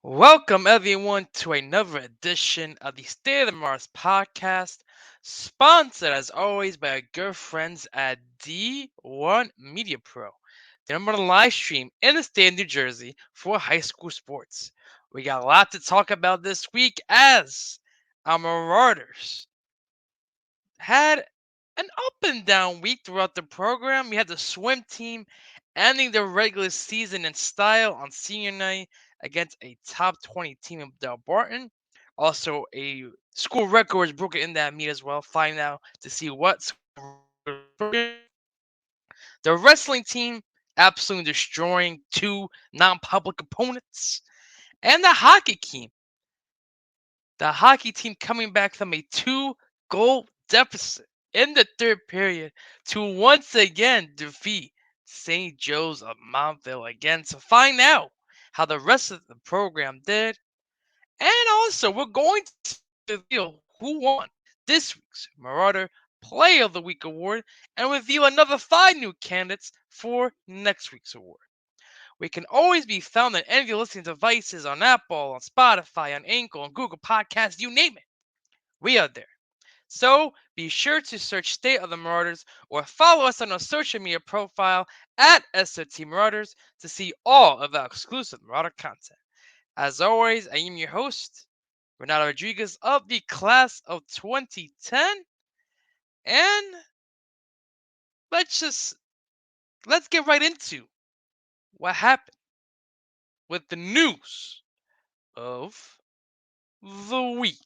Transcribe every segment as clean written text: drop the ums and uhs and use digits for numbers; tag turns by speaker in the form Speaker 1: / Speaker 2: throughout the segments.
Speaker 1: Welcome everyone to another edition of the State of the Mars podcast, sponsored as always by our good friends at D1 Media Pro, the number one live stream in the state of New Jersey for high school sports. We got a lot to talk about this week as our Marauders had an up and down week throughout the program. We had the swim team ending their regular season in style on senior night against a top 20 team of Delbarton. Also, a school record was broken in that meet as well. Find out to see what the wrestling team absolutely destroying two non-public opponents, and the hockey team coming back from a two-goal deficit in the third period to once again defeat St. Joe's of Montvale again to find out how the rest of the program did. And also, we're going to reveal who won this week's Marauder Player of the Week award and reveal another 5 new candidates for next week's award. We can always be found on any of your listening devices on Apple, on Spotify, on Anchor, on Google Podcasts, you name it. We are there. So be sure to search State of the Marauders or follow us on our social media profile at SOT Marauders to see all of our exclusive Marauder content. As always, I am your host, Renato Rodriguez of the class of 2010. And let's let's get right into what happened with the news of the week.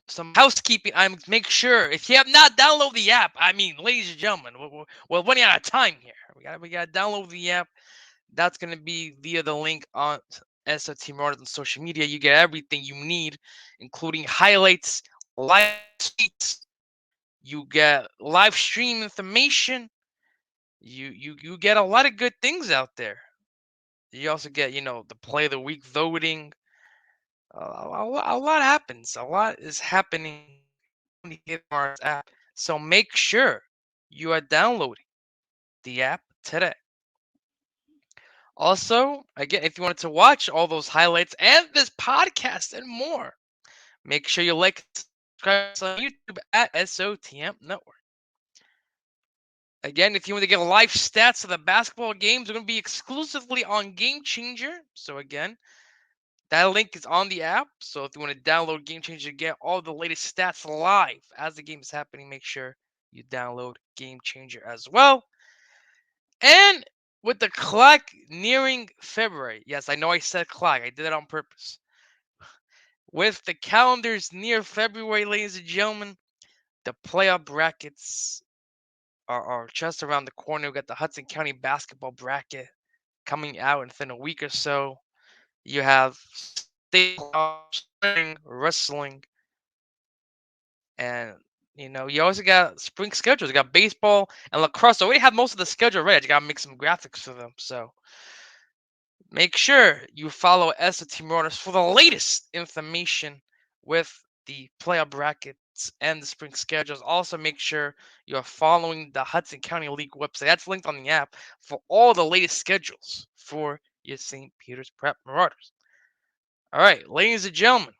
Speaker 1: Some housekeeping items. Make sure if you have not downloaded the app, ladies and gentlemen, we're running out of time here. We got to download the app. That's gonna be via the link on SOT Marauders on social media. You get everything you need, including highlights, live tweets. You get live stream information. You get a lot of good things out there. You also get the play of the week voting. A lot happens. A lot is happening on the Mars app. So make sure you are downloading the app today. Also, again, if you wanted to watch all those highlights and this podcast and more, make sure you like and subscribe us on YouTube at SOTM Network. Again, if you want to get live stats of the basketball games, they're going to be exclusively on Game Changer. So again, that link is on the app. So if you want to download Game Changer to get all the latest stats live as the game is happening, make sure you download Game Changer as well. And with the clock nearing February, yes, I know I said clock. I did it on purpose. With the calendars near February, ladies and gentlemen, the playoff brackets are just around the corner. We got the Hudson County basketball bracket coming out within a week or so. You have state wrestling, and you also got spring schedules. You got baseball and lacrosse. I already have most of the schedule ready. I just gotta make some graphics for them. So make sure you follow SOT Marauders for the latest information with the playoff brackets and the spring schedules. Also, make sure you're following the Hudson County League website. That's linked on the app for all the latest schedules for your St. Peter's Prep Marauders. All right, ladies and gentlemen,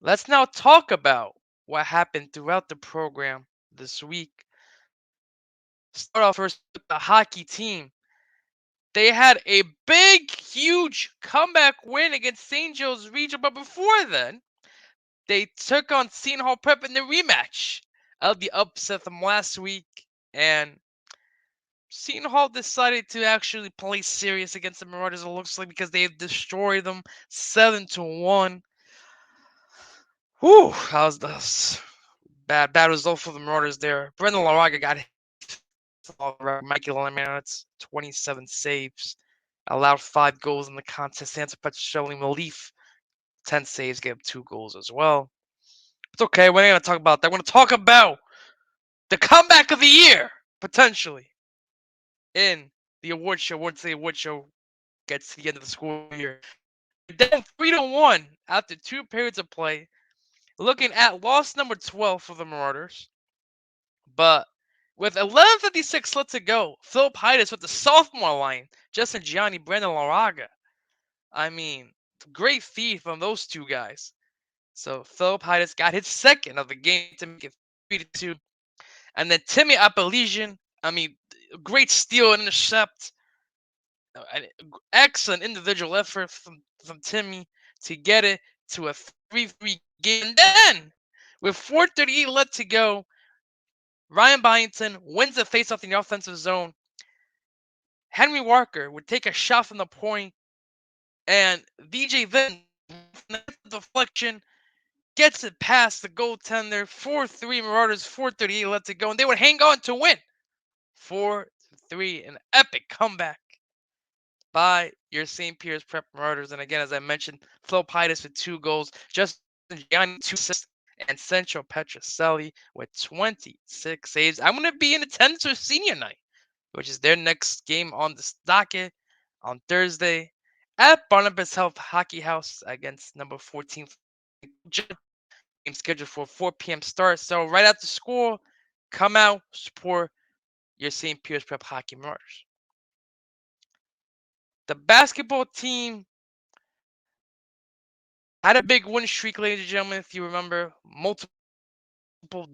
Speaker 1: let's now talk about what happened throughout the program this week. Start off first with the hockey team. They had a big, huge comeback win against St. Joe's Region, but before then, they took on Seton Hall Prep in the rematch of the upset from last week, and Seton Hall decided to actually play serious against the Marauders. It looks like because they've destroyed them 7-1. Whew, that was bad result for the Marauders there. Brendan Laraga got hit. Michael minutes, 27 saves, allowed 5 goals in the contest. Santa Petroleum Relief, 10 saves, gave 2 goals as well. It's okay. We're not going to talk about that. We're going to talk about the comeback of the year, potentially, in the award show. Once the award show gets to the end of the school year. Down 3-1 after 2 periods of play. Looking at loss number 12 for the Marauders. But with 11:56 left to go, Philip Heides with the sophomore line, Justin Gianni, Brandon Laraga. I mean, great feed from those two guys. So Philip Heides got his second of the game to make it 3-2. And then Timmy Appalachian, I mean, great steal and intercept. An excellent individual effort from Timmy to get it to a 3-3 game. And then, with 4:38 left to go, Ryan Byington wins the faceoff in the offensive zone. Henry Walker would take a shot from the point, and VJ then deflection gets it past the goaltender. 4-3 Marauders, 4:38 left to go, and they would hang on to win 4-3, an epic comeback by your St. Pierre's Prep Marauders. And again, as I mentioned, Flo Pitus with 2 goals, Justin Gianni 2 assists, and Central Petroselli with 26 saves. I'm going to be in attendance for senior night, which is their next game on the docket on Thursday at Barnabas Health Hockey House against number 14. Game scheduled for 4 p.m. start. So right after school, come out, support your St. Pierre's Prep Hockey Marauders. The basketball team had a big win streak, ladies and gentlemen, if you remember, multiple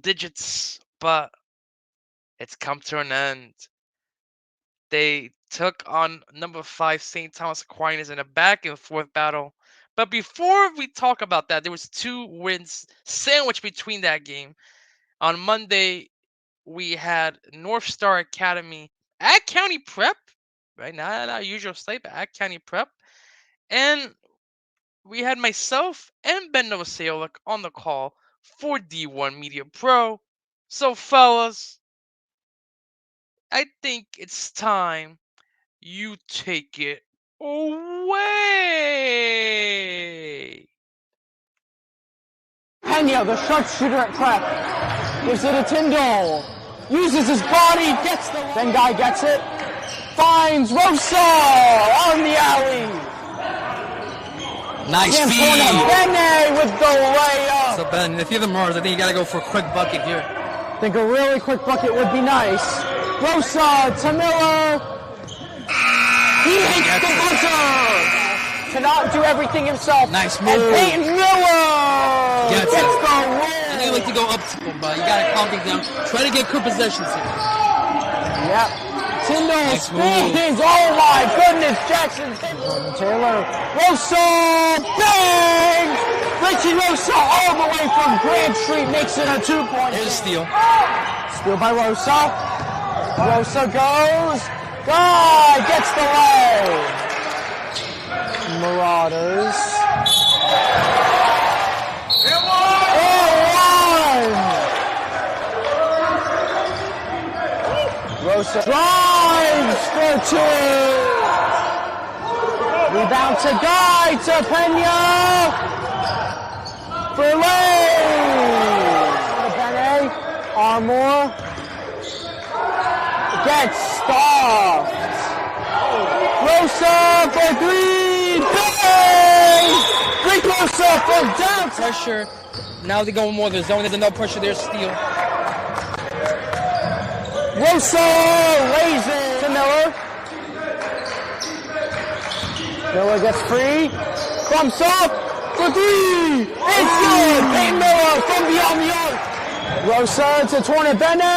Speaker 1: digits, but it's come to an end. They took on number 5 St. Thomas Aquinas in a back and forth battle. But before we talk about that, there was 2 wins sandwiched between that game. On Monday, we had North Star Academy at County Prep, right? Not our usual slate, but at County Prep. And we had myself and Ben Novoselic on the call for D1 Media Pro. So, fellas, I think it's time you take it away.
Speaker 2: Pena, the sharpshooter at Prep, gives it to Tyndall. Uses his body, gets the... Then guy gets it. Finds Rosa on the alley.
Speaker 3: Nice feed.
Speaker 2: Bene with the layup.
Speaker 3: So Ben, if you're the Marauders, I think you got to go for a quick bucket here.
Speaker 2: I think a really quick bucket would be nice. Rosa to Miller. He hits the buzzer. To not do everything himself.
Speaker 3: Nice move.
Speaker 2: And Peyton Miller gets the win.
Speaker 3: I know you like to go up to him, but you got to calm things down. Try to get quick possessions here.
Speaker 2: Yep. Tyndall spins. Oh my goodness, Jackson. Jordan Taylor. Rosa, bang! Richie Rosa all the way from Grand Street makes it a 2-point.
Speaker 3: Here's a steal.
Speaker 2: Steal by Rosa. Rosa goes. God gets the lay. Marauders. And one. Rosa drives for 2. Rebound to Guy to Pena. For Lane. Bene. Armour. Gets stopped. Rosa for 3. Bang! Great Rosa from down.
Speaker 3: Pressure. Now they go more of the zone. There's no pressure there. Steal.
Speaker 2: Rosa lays it to Miller. Miller gets free. Clumps up for 3. It's good. Peyton Miller from beyond the arc. Rosa to Torna Bene.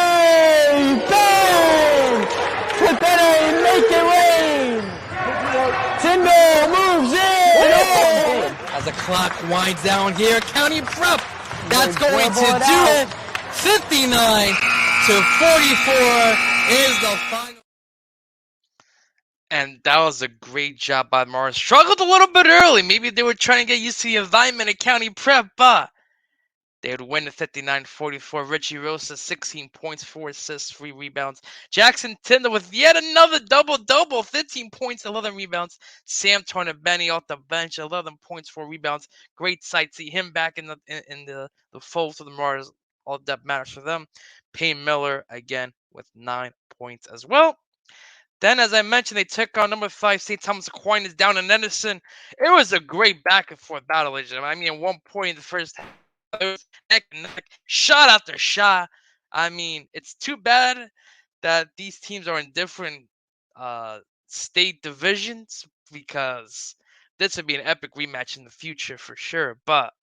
Speaker 2: Bang! To Bene, make it rain. Tyndall moves in.
Speaker 3: As the clock winds down here, County Prep. That's going to do it. 59-44 is the final.
Speaker 1: And that was a great job by Mars. Struggled a little bit early. Maybe they were trying to get used to the environment at County Prep, but they would win at 59-44. Richie Rosa, 16 points, 4 assists, 3 rebounds. Jackson Tyndall with yet another double-double, 15 points, 11 rebounds. Sam Tornabeni off the bench, 11 points, 4 rebounds. Great sight. See him back in the fold for the Marauders. All that matters for them. Payne Miller, again, with 9 points as well. Then, as I mentioned, they took on number 5 St. Thomas Aquinas down in Edison. It was a great back and forth battle, ladies and gentlemen. I mean, at one point in the first half, it was neck and neck, shot after shot. I mean, it's too bad that these teams are in different state divisions, because this would be an epic rematch in the future for sure. But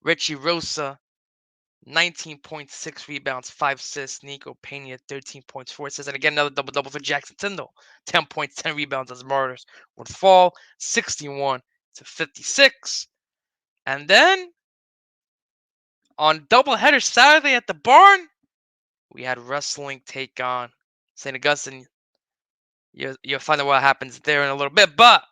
Speaker 1: Richie Rosa, 19.6 rebounds, 5 assists. Nico Pena, 13 points, 4 assists. And again, another double-double for Jackson Tyndall. 10 points, 10 rebounds as Marauders would fall 61-56. And then, on doubleheader Saturday at the barn, we had wrestling take on St. Augustine. You'll find out what happens there in a little bit. But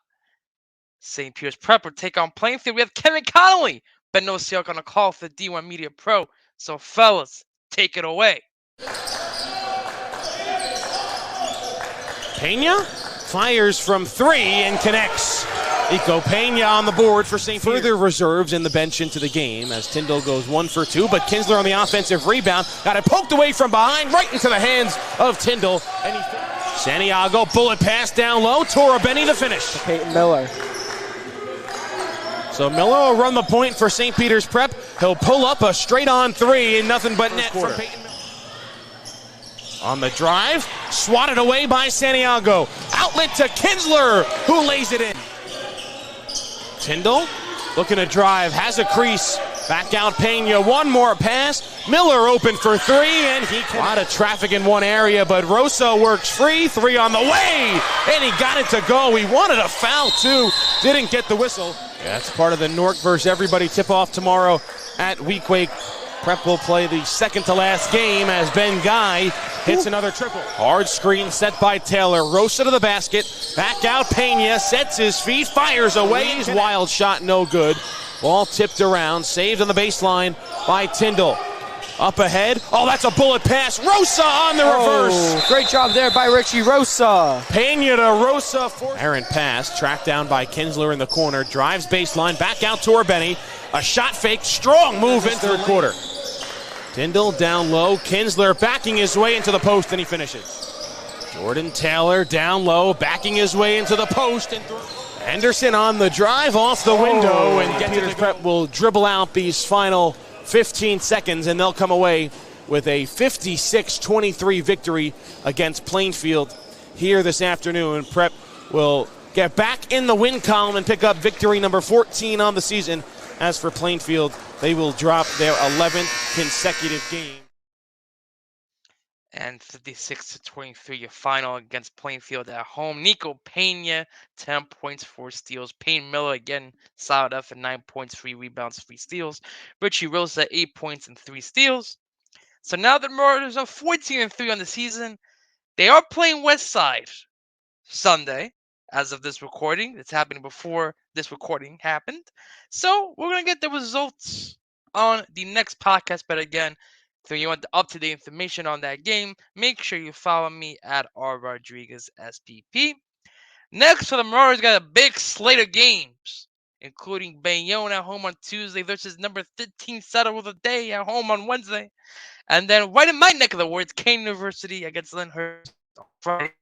Speaker 1: St. Peter's Prep would take on Plainfield. We have Kevin Connolly, Ben Nosiok on a call for D1 Media Pro. So, fellas, take it away.
Speaker 4: Pena fires from 3 and connects. Nico Pena on the board for St. Peter. Further reserves in the bench into the game as Tyndall goes 1 for 2, but Kinsler on the offensive rebound. Got it poked away from behind, right into the hands of Tyndall. And Santiago, bullet pass down low. Torabeni the finish.
Speaker 2: Peyton Miller.
Speaker 4: So Miller will run the point for St. Peter's Prep. He'll pull up a straight-on 3 and nothing but net from Peyton Miller. On the drive, swatted away by Santiago. Outlet to Kinsler, who lays it in. Tyndall looking to drive, has a crease. Back out Pena, one more pass. Miller open for 3, and he can. A lot of traffic in one area, but Rosa works free. 3 on the way, and he got it to go. He wanted a foul, too. Didn't get the whistle. That's part of the Nork versus everybody tip-off tomorrow at Weequake. Prep will play the second to last game as Ben Guy hits another triple. Hard screen set by Taylor. Rosa to the basket. Back out Pena. Sets his feet. Fires away. His wild shot no good. Ball tipped around. Saved on the baseline by Tyndall. Up ahead. Oh, that's a bullet pass. Rosa on the reverse.
Speaker 2: Great job there by Richie Rosa.
Speaker 4: Pena to Rosa. Errant pass. Tracked down by Kinsler in the corner. Drives baseline. Back out to Benny. A shot fake. Strong move in third quarter. Tyndall down low. Kinsler backing his way into the post, and he finishes. Jordan Taylor down low, backing his way into the post. And Anderson on the drive off the window, and Peter's Prep will dribble out these final 15 seconds, and they'll come away with a 56-23 victory against Plainfield here this afternoon. Prep will get back in the win column and pick up victory number 14 on the season. As for Plainfield, they will drop their 11th consecutive game.
Speaker 1: And 56-23, your final against Plainfield at home. Nico Pena, 10 points, 4 steals. Payne Miller, again, solid up at 9 points, 3 rebounds, 3 steals. Richie Rosa, 8 points and 3 steals. So now the Marauders are 14-3 on the season. They are playing Westside Sunday, as of this recording. It's happening before this recording happened. So we're going to get the results on the next podcast. But again, if you want the up-to-date information on that game, make sure you follow me at rrodriguezspp. Next for the Marauders, got a big slate of games, including Bayonne at home on Tuesday versus number 15 Settle of the Day at home on Wednesday. And then right in my neck of the woods, Kane University against Lyndhurst on Friday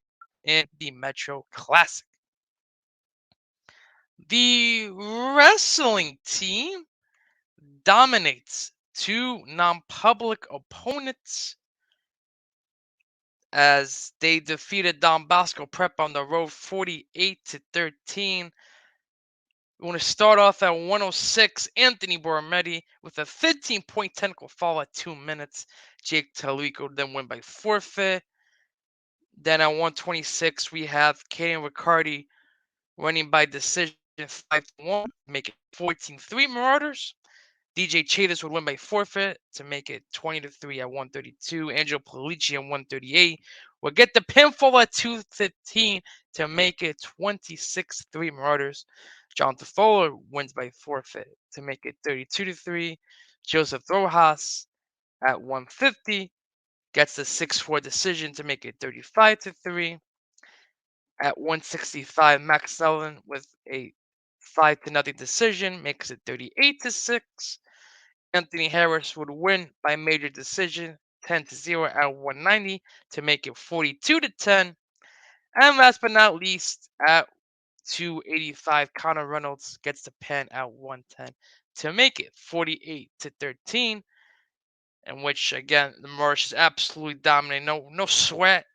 Speaker 1: in the Metro Classic. The wrestling team dominates 2 non-public opponents as they defeated Don Bosco Prep on the road 48-13. We want to start off at 106, Anthony Borrometti with a 15-point technical foul at 2 minutes. Jake Talico then win by forfeit. Then at 126, we have Kaden Riccardi winning by decision 5-1, make it 14-3 Marauders. DJ Chavis would win by forfeit to make it 20-3 at 132. Angelo Polici at 138 will get the pinfall at 215 to make it 26-3 Marauders. John Tofola wins by forfeit to make it 32-3. Joseph Rojas at 150 gets the 6-4 decision to make it 35-3. At 165, Max Sullivan with a 5-0 decision makes it 38-6. Anthony Harris would win by major decision 10-0 at 190 to make it 42-10. And last but not least, at 285, Connor Reynolds gets the pin at 110 to make it 48-13. In which again the Marauders just absolutely dominate, no sweat.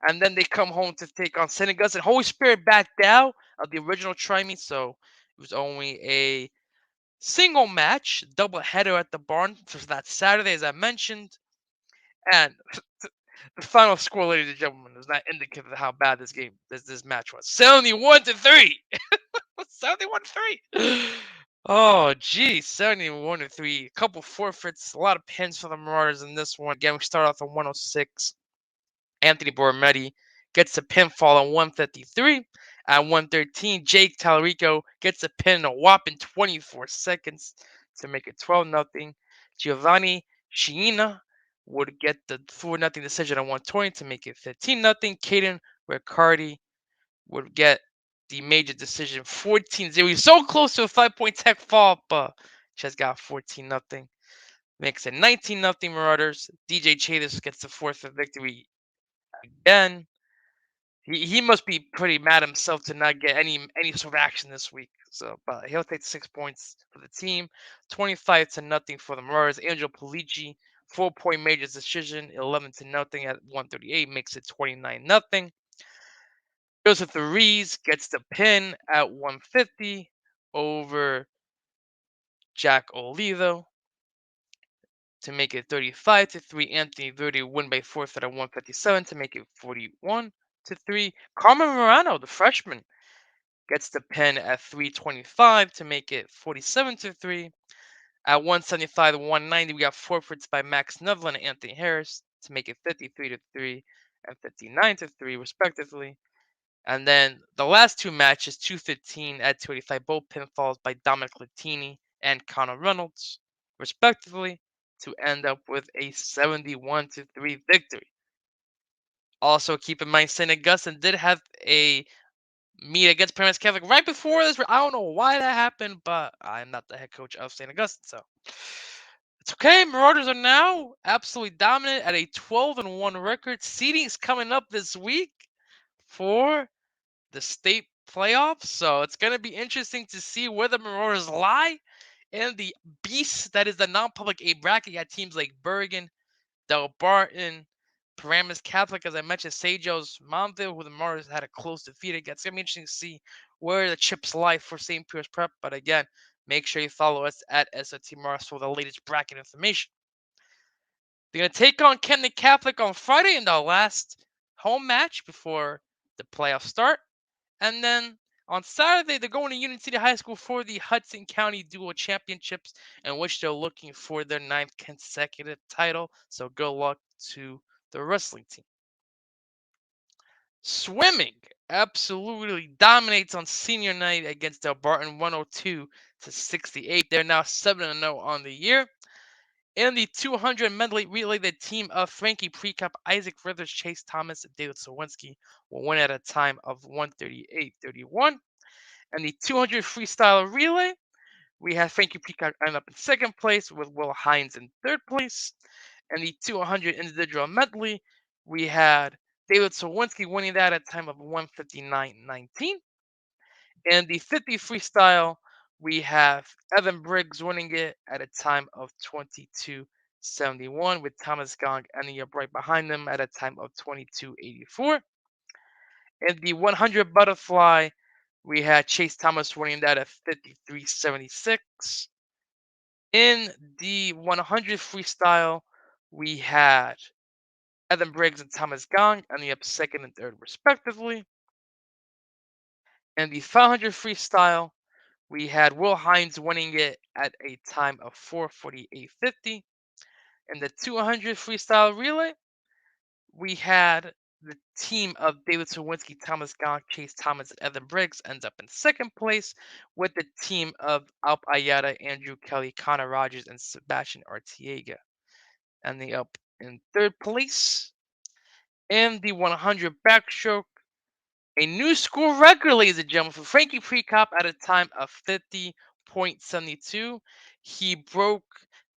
Speaker 1: And then they come home to take on St. Augustine. Holy Spirit backed out of the original try me, so it was only a single match, double header at the barn for that Saturday, as I mentioned. And the final score, ladies and gentlemen, does not indicate how bad this match was. 71-3. 71-3. Oh, geez, 71-3. A couple forfeits, a lot of pins for the Marauders in this one. Again, we start off at 106. Anthony Borrometti gets a pinfall at 153. At 113, Jake Talarico gets a pin in a whopping 24 seconds to make it 12-0. Giovanni Chiina would get the 4-0 decision at 120 to make it 15-0. Caden Riccardi would get the major decision 14-0. He's so close to a 5-point tech fall, but just got 14-0. Makes it 19-0 Marauders. DJ Chavis gets the fourth victory again. He must be pretty mad himself to not get any sort of action this week. So, but he'll take 6 points for the team. 25-0 for the Marauders. Angel Polici, 4-point major decision, 11-0 at 138, makes it 29-0. Joseph Rees gets the pin at 150 over Jack Olivo to make it 35-3. Anthony Verde win by forfeit at 157 to make it 41-3. Carmen Morano, the freshman, gets the pin at 325 to make it 47-3. At 175-190, we got forfeits by Max Nevlin and Anthony Harris to make it 53-3 and 59-3, respectively. And then the last two matches, 215 at 285, both pinfalls by Dominic Latini and Connor Reynolds, respectively, to end up with a 71-3 victory. Also, keep in mind, St. Augustine did have a meet against Paramount Catholic right before this. I don't know why that happened, but I'm not the head coach of St. Augustine, so it's okay. Marauders are now absolutely dominant at a 12-1 record. Seeding's coming up this week for the state playoffs, so it's going to be interesting to see where the Marauders lie in the beast that is the non-public A bracket. You got teams like Bergen, Delbarton, Paramus Catholic, as I mentioned, St. Joe's, Montvale, who the Marauders had a close defeat against. It's going to be interesting to see where the chips lie for St. Pierce Prep, but again, make sure you follow us at SOT Mars for the latest bracket information. They're going to take on Camden Catholic on Friday in the last home match before the playoffs start. And then on Saturday, they're going to Union City High School for the Hudson County Dual Championships, in which they're looking for their 9th consecutive title. So good luck to the wrestling team. Swimming absolutely dominates on senior night against Delbarton 102-68. They're now 7-0 on the year. In the 200 medley relay, the team of Frankie Precop, Isaac Rivers, Chase Thomas, and David Sawinski will win at a time of 138-31. And the 200 freestyle relay, we have Frankie Precop end up in second place with Will Hines in third place. And the 200 individual medley, we had David Sawinski winning that at a time of 159.19. And the 50 freestyle, we have Evan Briggs winning it at a time of 22.71, with Thomas Gong ending up right behind them at a time of 22.84. In the 100 butterfly, we had Chase Thomas winning that at 53.76. In the 100 freestyle, we had Evan Briggs and Thomas Gong ending up second and third, respectively. In the 500 freestyle, we had Will Hines winning it at a time of 4:48.50. In the 200 freestyle relay, we had the team of David Sawinski, Thomas Gong, Chase Thomas, and Evan Briggs ends up in second place, with the team of Alp Ayala, Andrew Kelly, Connor Rogers, and Sebastian Artiega ending up in third place. In the 100 backstroke, a new school record, ladies and gentlemen, for Frankie Precop at a time of 50.72. He broke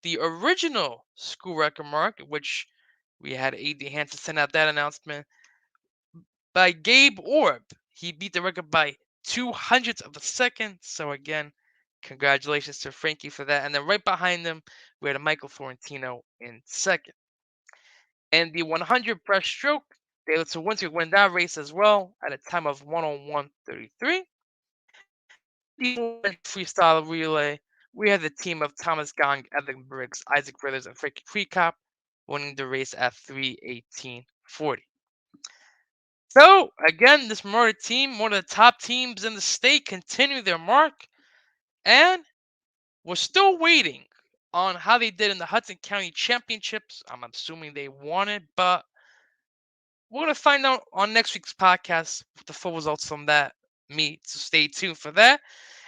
Speaker 1: the original school record mark, which we had AD Hansen send out that announcement by Gabe Orb. He beat the record by 200ths of a second. So again, congratulations to Frankie for that. And then right behind him, we had Michael Florentino in second. And the 100 breaststroke, David Winter win that race as well at a time of 1:01:33. The freestyle relay, we had the team of Thomas Gong, Evan Briggs, Isaac Brothers, and Frankie Precop winning the race at 3:18:40. So again, this Marauder team, one of the top teams in the state, continue their mark, and we're still waiting on how they did in the Hudson County Championships. I'm assuming they won it, but we're going to find out on next week's podcast the full results from that meet. So stay tuned for that.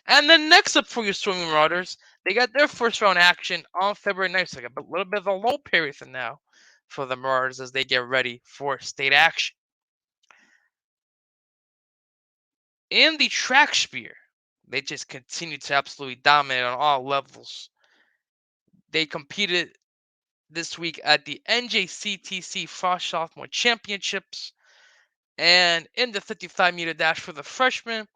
Speaker 1: And then next up for your Swimming Marauders, they got their first round action on February 9th. So a little bit of a low period for now for the Marauders as they get ready for state action. In the track spear, they just continue to absolutely dominate on all levels. They competed this week at the NJCTC Frost Sophomore Championships. And in the 55-meter dash for the freshman,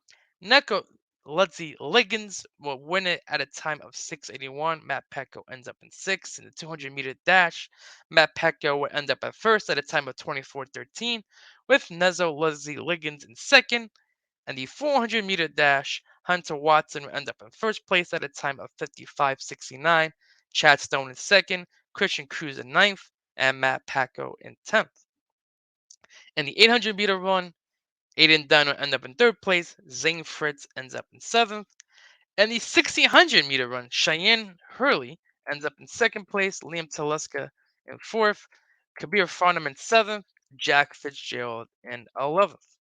Speaker 1: Neko Ludzi Liggins will win it at a time of 6:81. Matt Pecco ends up in sixth. In the 200-meter dash, Matt Pecco will end up at first at a time of 24:13, with Nezo Ludzi Liggins in second. And the 400-meter dash, Hunter Watson will end up in first place at a time of 55:69. Chad Stone in second, Christian Cruz in ninth, and Matt Pacco in 10th. In the 800-meter run, Aiden Dunn will end up in third place. Zane Fritz ends up in seventh. And the 1600-meter run, Cheyenne Hurley ends up in second place. Liam Teleska in fourth. Kabir Farnham in seventh. Jack Fitzgerald in 11th.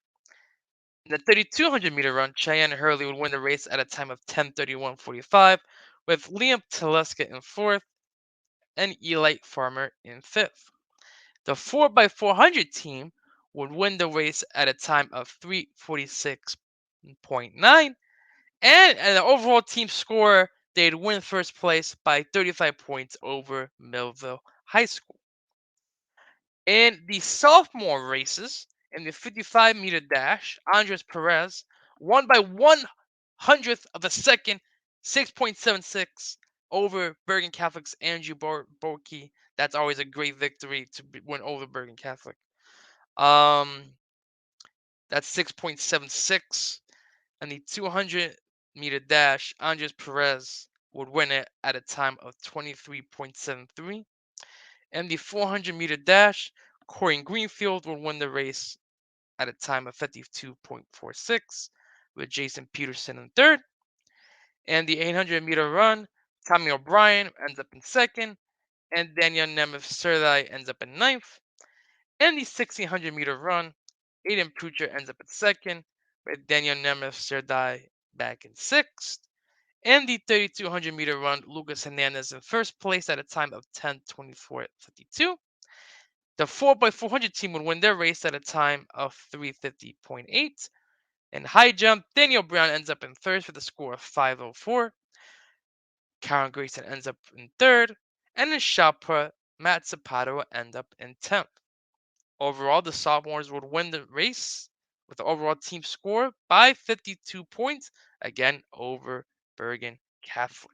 Speaker 1: In the 3200-meter run, Cheyenne Hurley would win the race at a time of 10:31:45, with Liam Teleska in fourth and Eli Farmer in fifth. The 4x400 team would win the race at a time of 3:46.9, and an overall team score, they'd win first place by 35 points over Millville High School. In the sophomore races, in the 55-meter dash, Andres Perez won by 1/100th of a second, 6.76 over Bergen Catholic's Andrew Borke. That's always a great victory to win over Bergen Catholic. That's 6.76. And the 200-meter dash, Andres Perez would win it at a time of 23.73. And the 400-meter dash, Corey Greenfield would win the race at a time of 52.46, with Jason Peterson in third. And the 800-meter run, Tommy O'Brien ends up in second, and Daniel Nemeth Serdai ends up in ninth. And the 1600-meter run, Aiden Pucher ends up in second, with Daniel Nemeth Serdai back in sixth. And the 3200-meter run, Lucas Hernandez in first place at a time of 10:24:52. The 4x400 team would win their race at a time of 3:50.8. In high jump, Daniel Brown ends up in third with a score of 5:04. Karen Grayson ends up in third. And in shot put, Matt Zapata will end up in 10th. Overall, the sophomores would win the race with the overall team score by 52 points, again over Bergen Catholic.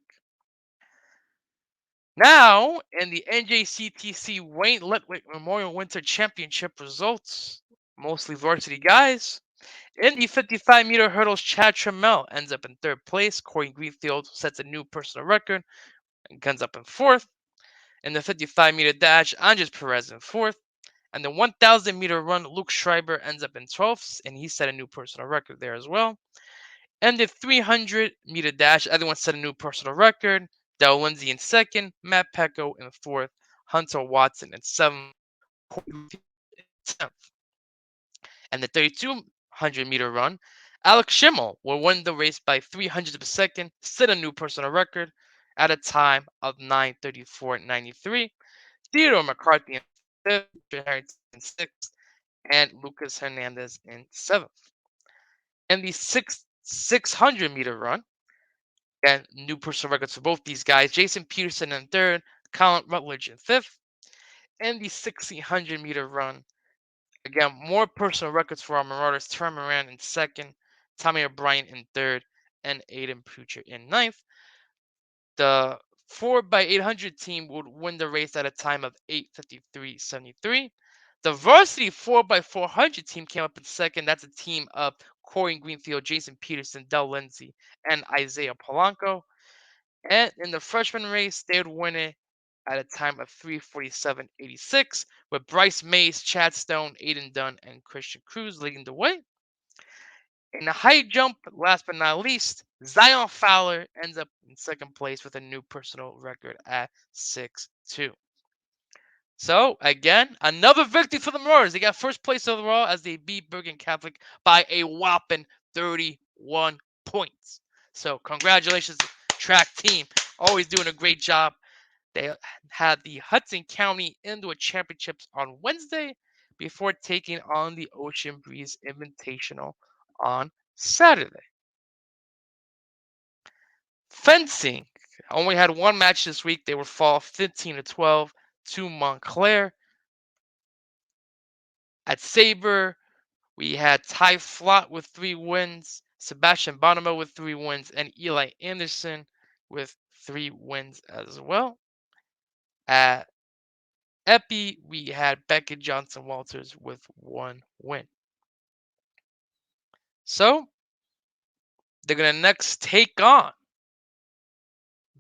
Speaker 1: Now, in the NJCTC Wayne Litwick Memorial Winter Championship results, mostly varsity guys. In the 55-meter hurdles, Chad Trammell ends up in third place. Corey Greenfield sets a new personal record and ends up in fourth. In the 55-meter dash, Andres Perez in fourth. And the 1,000-meter run, Luke Schreiber ends up in 12th, and he set a new personal record there as well. And the 300-meter dash, everyone set a new personal record. Del Lindsay in second, Matt Pecco in fourth, Hunter Watson in seventh, Corey in 10th. And the 3,200-meter run, Alex Schimmel will win the race by 300ths of a second, set a new personal record at a time of 9:34:93. Theodore McCarthy in fifth, Harrington in sixth, and Lucas Hernandez in seventh. And the 600-meter run, and new personal records for both these guys, Jason Peterson in third, Colin Rutledge in fifth. And the 1600-meter run, Again, more personal records for our Marauders. Terry Moran in second, Tommy O'Brien in third, and Aiden Pucher in ninth. The 4x800 team would win the race at a time of 8:53.73. The varsity 4x400 team came up in second. That's a team of Corey Greenfield, Jason Peterson, Del Lindsay, and Isaiah Polanco. And in the freshman race, they would win it at a time of 3:47.86, with Bryce Mays, Chad Stone, Aiden Dunn, and Christian Cruz leading the way. In the height jump, last but not least, Zion Fowler ends up in second place with a new personal record at 6'2". So, again, another victory for the Marauders. They got first place overall as they beat Bergen Catholic by a whopping 31 points. So, congratulations, track team. Always doing a great job. They had the Hudson County Indoor Championships on Wednesday before taking on the Ocean Breeze Invitational on Saturday. Fencing only had one match this week. They were fall 15-12 to Montclair. At Sabre, we had Ty Flott with 3 wins, Sebastian Bonomo with 3 wins, and Eli Anderson with 3 wins as well. At Epi, we had Beckett Johnson Walters with 1 win. So, they're going to next take on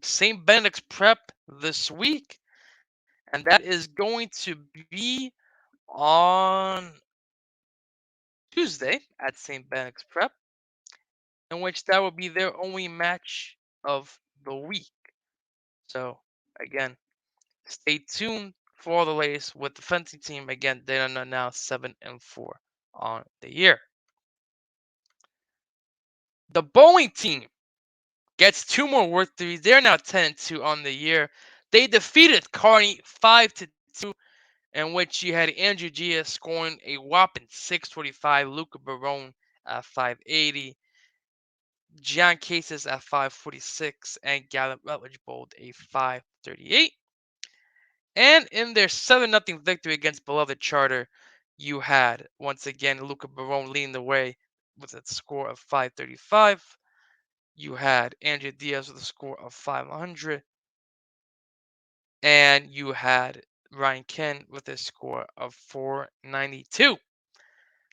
Speaker 1: St. Benedict's Prep this week, and that is going to be on Tuesday at St. Benedict's Prep, in which that will be their only match of the week. So, again, stay tuned for all the latest with the fencing team. Again, they are now 7-4 on the year. The bowling team gets 2 more work threes. They're now 10-2 on the year. They defeated Kearney 5-2, in which you had Andrew Gia scoring a whopping 645, Luca Barone at 580, John Cases at 546, and Gallup Rutledge bowled a 538. And in their 7-0 victory against beloved Charter, you had, once again, Luca Barone leading the way with a score of 535. You had Andrew Diaz with a score of 500. And you had Ryan Ken with a score of 492.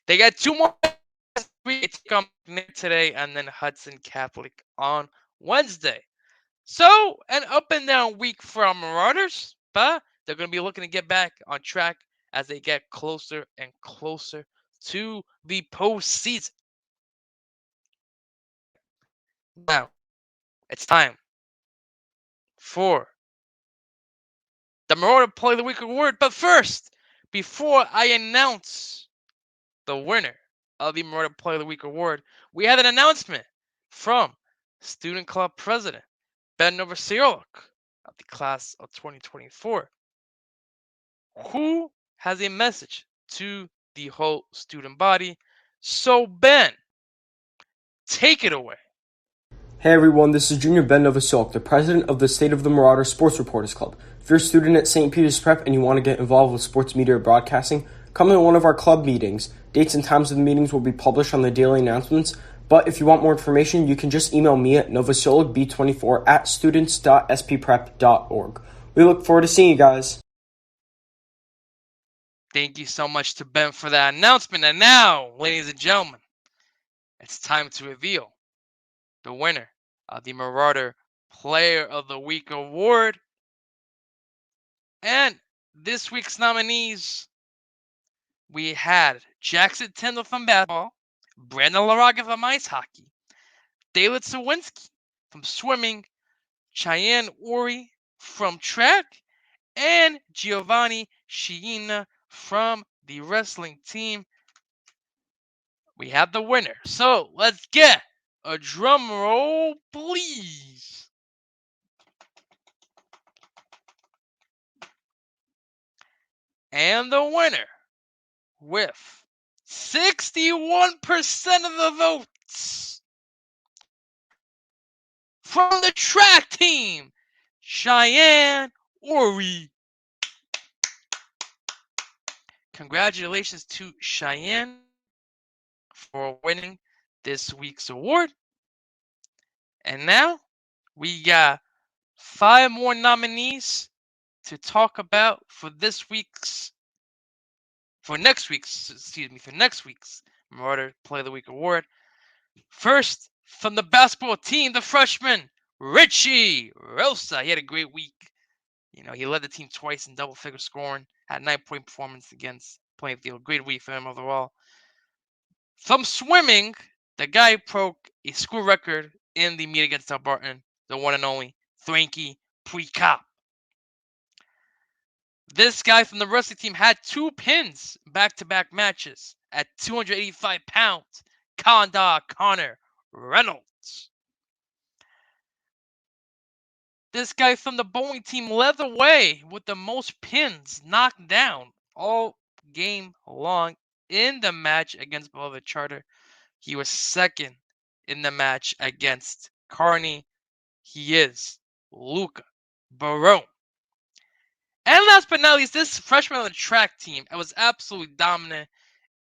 Speaker 1: They got 2 more today, and then Hudson Catholic on Wednesday. So, an up and down week for our Marauders, but they're going to be looking to get back on track as they get closer and closer to the postseason. Now, it's time for the Marauder Player of the Week award. But first, before I announce the winner of the Marauder Player of the Week award, we had an announcement from Student Club President Ben Novosioluk of the class of 2024, who has a message to the whole student body. So, Ben, take it away.
Speaker 5: Hey everyone, this is Junior Ben Novosioluk, the president of the State of the Marauder Sports Reporters Club. If you're a student at St. Peter's Prep and you want to get involved with sports media or broadcasting, come to one of our club meetings. Dates and times of the meetings will be published on the daily announcements, but if you want more information, you can just email me at novosioluk.b24@students.spprep.org. We look forward to seeing you guys.
Speaker 1: Thank you so much to Ben for that announcement. And now, ladies and gentlemen, it's time to reveal the winner of the Marauder Player of the Week award. And this week's nominees, we had Jackson Tyndall from basketball, Brandon LaRaga from ice hockey, David Sawinski from swimming, Cheyenne Ori from track, and Giovanni Shiina from the wrestling team. We have the winner. So let's get a drum roll, please. And the winner, with 61% of the votes, from the track team, Cheyenne Ori. Congratulations to Cheyenne for winning this week's award. And now we got 5 more nominees to talk about for next week's Marauder Player of the Week award. First, from the basketball team, the freshman, Richie Rosa. He had a great week. He led the team twice in double-figure scoring, had a 9-point performance against Plainfield. Great week for him overall. From swimming, the guy broke a school record in the meet against Delbarton, the one and only Frankie Precop. This guy from the wrestling team had 2 pins back-to-back matches at 285 pounds. Condor Connor Reynolds. This guy from the bowling team led the way with the most pins knocked down all game long in the match against Beloved Charter. He was second in the match against Carney. He is Luca Barone. And last but not least, this freshman on the track team was absolutely dominant,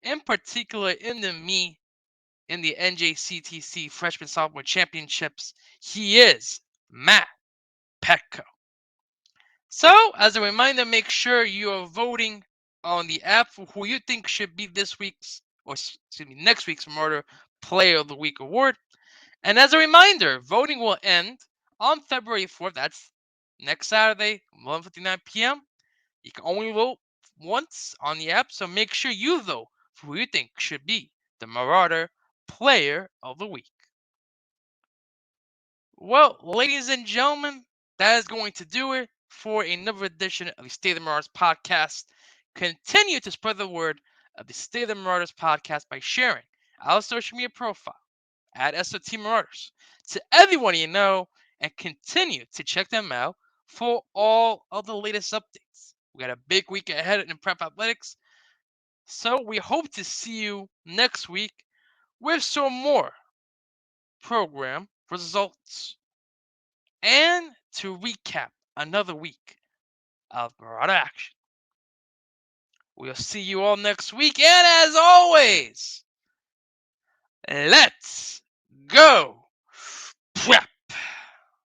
Speaker 1: in particular in the NJCTC Freshman Sophomore Championships. He is Matt Petco. So, as a reminder, make sure you are voting on the app for who you think should be next week's Marauder Player of the Week award. And as a reminder, voting will end on February 4th. That's next Saturday, 11:59 p.m. You can only vote once on the app, so make sure you vote for who you think should be the Marauder Player of the Week. Well, ladies and gentlemen, that is going to do it for another edition of the State of the Marauders podcast. Continue to spread the word of the State of the Marauders podcast by sharing our social media profile at SOT Marauders to everyone you know, and continue to check them out for all of the latest updates. We got a big week ahead in prep athletics, so we hope to see you next week with some more program results and to recap another week of Marauder action. We'll see you all next week, and as always, let's go prep.